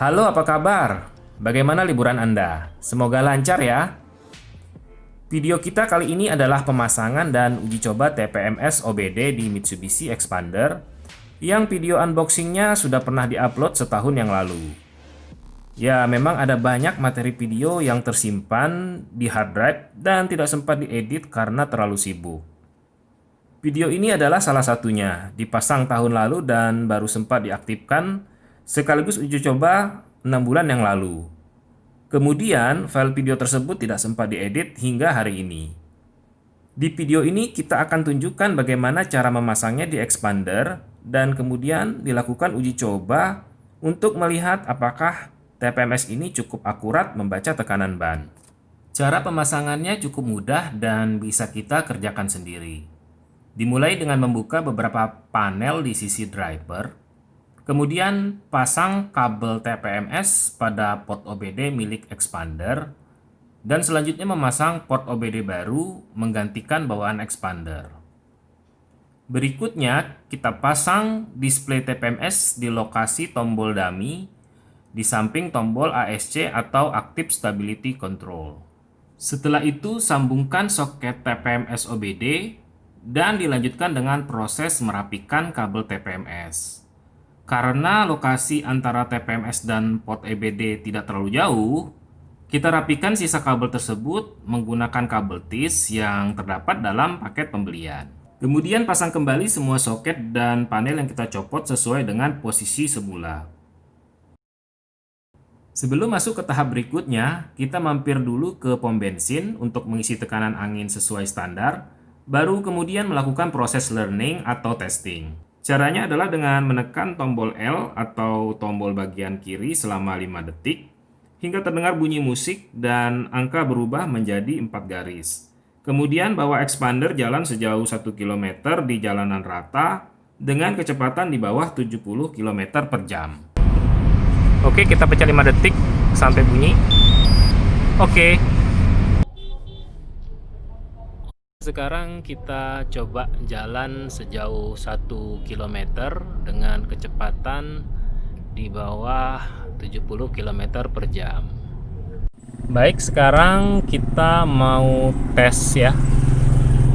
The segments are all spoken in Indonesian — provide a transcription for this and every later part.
Halo, apa kabar? Bagaimana liburan Anda? Semoga lancar ya. Video kita kali ini adalah pemasangan dan uji coba TPMS OBD di Mitsubishi Expander yang video unboxingnya sudah pernah diupload setahun yang lalu. Ya, memang ada banyak materi video yang tersimpan di hard drive dan tidak sempat diedit karena terlalu sibuk. Video ini adalah salah satunya, dipasang tahun lalu dan baru sempat diaktifkan sekaligus uji coba 6 bulan yang lalu. Kemudian, file video tersebut tidak sempat diedit hingga hari ini. Di video ini kita akan tunjukkan bagaimana cara memasangnya di expander dan kemudian dilakukan uji coba untuk melihat apakah TPMS ini cukup akurat membaca tekanan ban. Cara pemasangannya cukup mudah dan bisa kita kerjakan sendiri. Dimulai dengan membuka beberapa panel di sisi driver. Kemudian pasang kabel TPMS pada port OBD milik expander dan selanjutnya memasang port OBD baru menggantikan bawaan expander. Berikutnya kita pasang display TPMS di lokasi tombol dummy di samping tombol ASC atau Active Stability Control. Setelah itu sambungkan soket TPMS OBD dan dilanjutkan dengan proses merapikan kabel TPMS. Karena lokasi antara TPMS dan port EBD tidak terlalu jauh, kita rapikan sisa kabel tersebut menggunakan kabel TIS yang terdapat dalam paket pembelian. Kemudian pasang kembali semua soket dan panel yang kita copot sesuai dengan posisi semula. Sebelum masuk ke tahap berikutnya, kita mampir dulu ke pom bensin untuk mengisi tekanan angin sesuai standar, baru kemudian melakukan proses learning atau testing. Caranya adalah dengan menekan tombol L atau tombol bagian kiri selama 5 detik hingga terdengar bunyi musik dan angka berubah menjadi 4 garis. Kemudian bawa expander jalan sejauh 1 km di jalanan rata dengan kecepatan di bawah 70 km per jam. Oke, kita pecah 5 detik sampai bunyi. Oke. Sekarang kita coba jalan sejauh 1 km dengan kecepatan di bawah 70 km per jam. Baik, sekarang kita mau tes ya.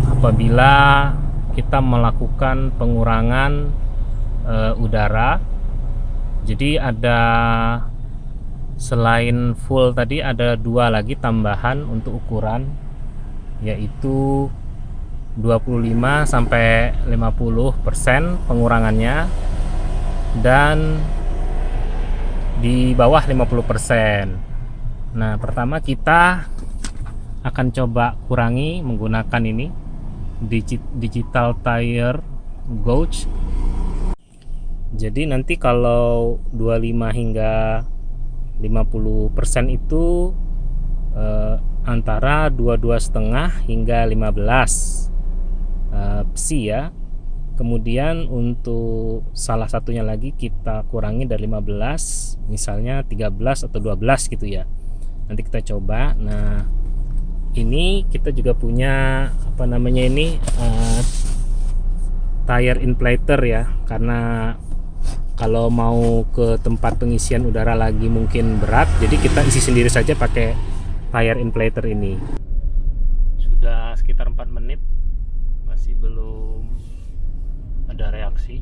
Apabila kita melakukan pengurangan udara. Jadi ada selain full tadi ada 2 lagi tambahan untuk ukuran, yaitu 25 sampai 50% pengurangannya dan di bawah 50%. Nah, pertama kita akan coba kurangi menggunakan ini digital tire gauge. Jadi nanti kalau 25 hingga 50% itu antara 22,5 hingga 15 psi ya. Kemudian untuk salah satunya lagi kita kurangi dari 15 misalnya 13 atau 12 gitu ya. Nanti kita coba. Nah, ini kita juga punya apa namanya ini tire inflator ya, karena kalau mau ke tempat pengisian udara lagi mungkin berat, jadi kita isi sendiri saja pakai tire inflator ini. Sudah sekitar 4 menit masih belum ada reaksi.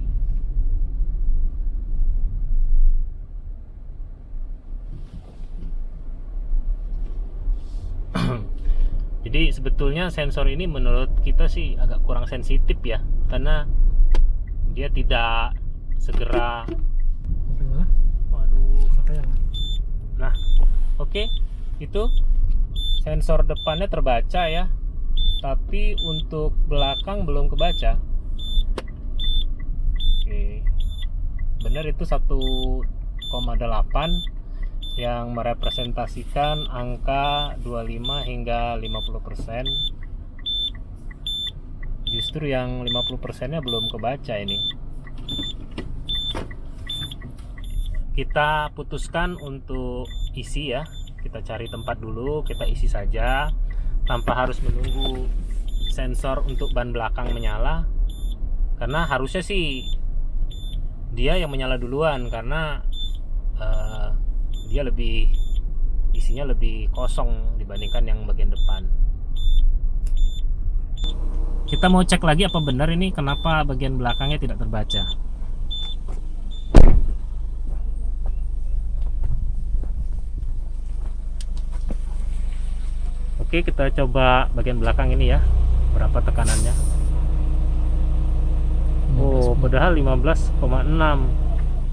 Jadi sebetulnya sensor ini menurut kita sih agak kurang sensitif ya, karena dia tidak segera. Waduh, nah oke. Itu sensor depannya terbaca ya, tapi untuk belakang belum kebaca. Oke, benar itu 1,8 yang merepresentasikan angka 25 hingga 50%. Justru yang 50%-nya belum kebaca ini. Kita putuskan untuk isi ya. Kita cari tempat dulu, kita isi saja tanpa harus menunggu sensor untuk ban belakang menyala, karena harusnya sih dia yang menyala duluan karena dia lebih isinya lebih kosong dibandingkan yang bagian depan. Kita mau cek lagi apa benar ini kenapa bagian belakangnya tidak terbaca. Oke, kita coba bagian belakang ini ya, berapa tekanannya. Oh, padahal 15,6,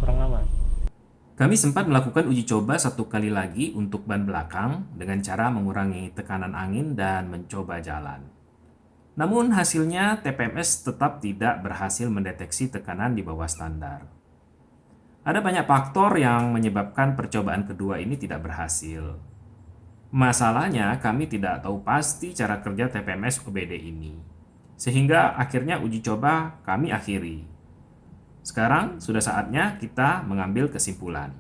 kurang lama. Kami sempat melakukan uji coba satu kali lagi untuk ban belakang dengan cara mengurangi tekanan angin dan mencoba jalan. Namun hasilnya TPMS tetap tidak berhasil mendeteksi tekanan di bawah standar. Ada banyak faktor yang menyebabkan percobaan kedua ini tidak berhasil. Masalahnya kami tidak tahu pasti cara kerja TPMS OBD ini. Sehingga akhirnya uji coba kami akhiri. Sekarang sudah saatnya kita mengambil kesimpulan.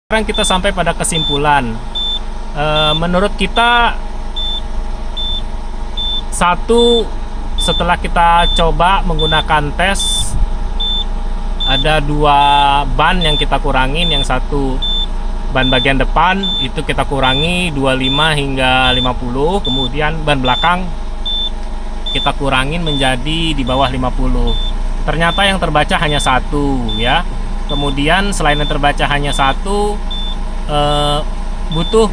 Sekarang kita sampai pada kesimpulan. Menurut kita, satu, setelah kita coba menggunakan tes, ada 2 ban yang kita kurangin. Yang satu ban bagian depan itu kita kurangi 25 hingga 50, kemudian ban belakang kita kurangin menjadi di bawah 50. Ternyata yang terbaca hanya 1 ya. Kemudian selain yang terbaca hanya 1, butuh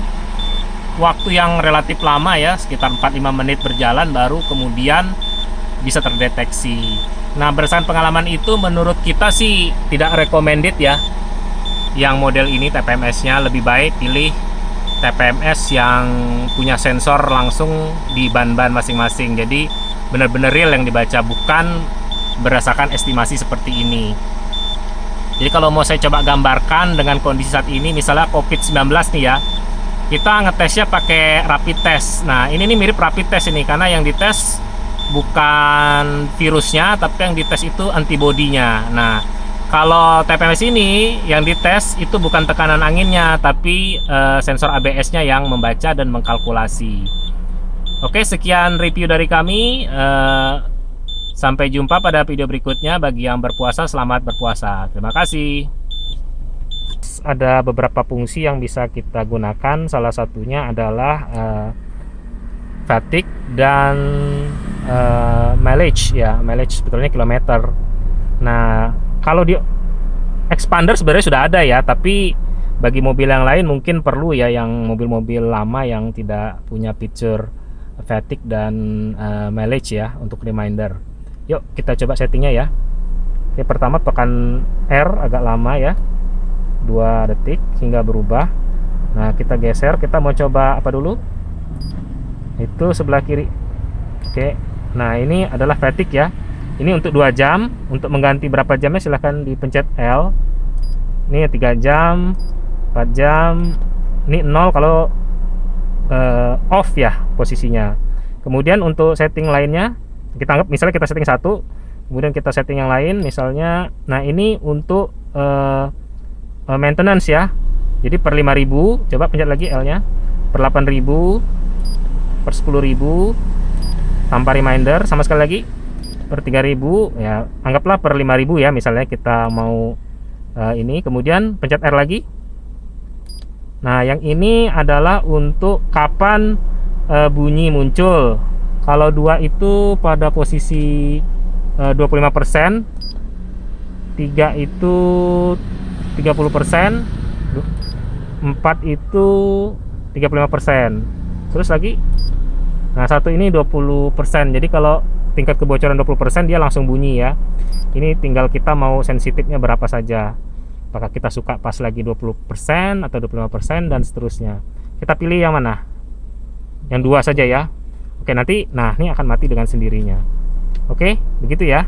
waktu yang relatif lama ya, sekitar 4-5 menit berjalan baru kemudian bisa terdeteksi. Nah, berdasarkan pengalaman itu menurut kita sih tidak recommended ya. Yang model ini TPMS-nya lebih baik pilih TPMS yang punya sensor langsung di ban-ban masing-masing. Jadi benar-benar real yang dibaca, bukan berdasarkan estimasi seperti ini. Jadi kalau mau saya coba gambarkan dengan kondisi saat ini, misalnya COVID-19 nih ya, kita ngetesnya pakai rapid test. Nah, ini nih mirip rapid test ini, karena yang dites bukan virusnya, tapi yang dites itu antibodinya. Nah, kalau TPMS ini yang dites itu bukan tekanan anginnya, tapi sensor ABS-nya yang membaca dan mengkalkulasi. Oke, sekian review dari kami. Sampai jumpa pada video berikutnya. Bagi yang berpuasa, selamat berpuasa. Terima kasih. Ada beberapa fungsi yang bisa kita gunakan. Salah satunya adalah fatigue dan mileage ya, mileage sebetulnya kilometer. Nah, kalau di expander sebenarnya sudah ada ya, tapi bagi mobil yang lain mungkin perlu ya, yang mobil-mobil lama yang tidak punya fitur fatigue dan mileage ya, untuk reminder. Yuk kita coba settingnya ya. Oke, pertama tekan R agak lama ya, 2 detik hingga berubah. Nah, kita geser, kita mau coba apa dulu? Itu sebelah kiri. Oke, nah ini adalah fatigue ya. Ini untuk 2 jam. Untuk mengganti berapa jamnya silahkan dipencet L. Ini 3 jam, 4 jam. Ini 0 kalau off ya posisinya. Kemudian untuk setting lainnya, kita anggap misalnya kita setting 1, kemudian kita setting yang lain misalnya. Nah, ini untuk maintenance ya. Jadi per 5.000, coba pencet lagi L nya. Per 8.000, per 10.000 tanpa reminder sama sekali lagi. Per 3.000 ya, anggaplah per 5.000 ya, misalnya kita mau ini, kemudian pencet R lagi. Nah, yang ini adalah untuk kapan bunyi muncul. Kalau 2 itu pada posisi 25%, 3 itu 30%, 4 itu 35%. Terus lagi, nah 1 ini 20%. Jadi kalau tingkat kebocoran 20%, dia langsung bunyi ya. Ini tinggal kita mau sensitifnya berapa saja. Apakah kita suka pas lagi 20% atau 25% dan seterusnya. Kita pilih yang mana? Yang 2 saja ya. Oke, nanti nah ini akan mati dengan sendirinya. Oke, begitu ya.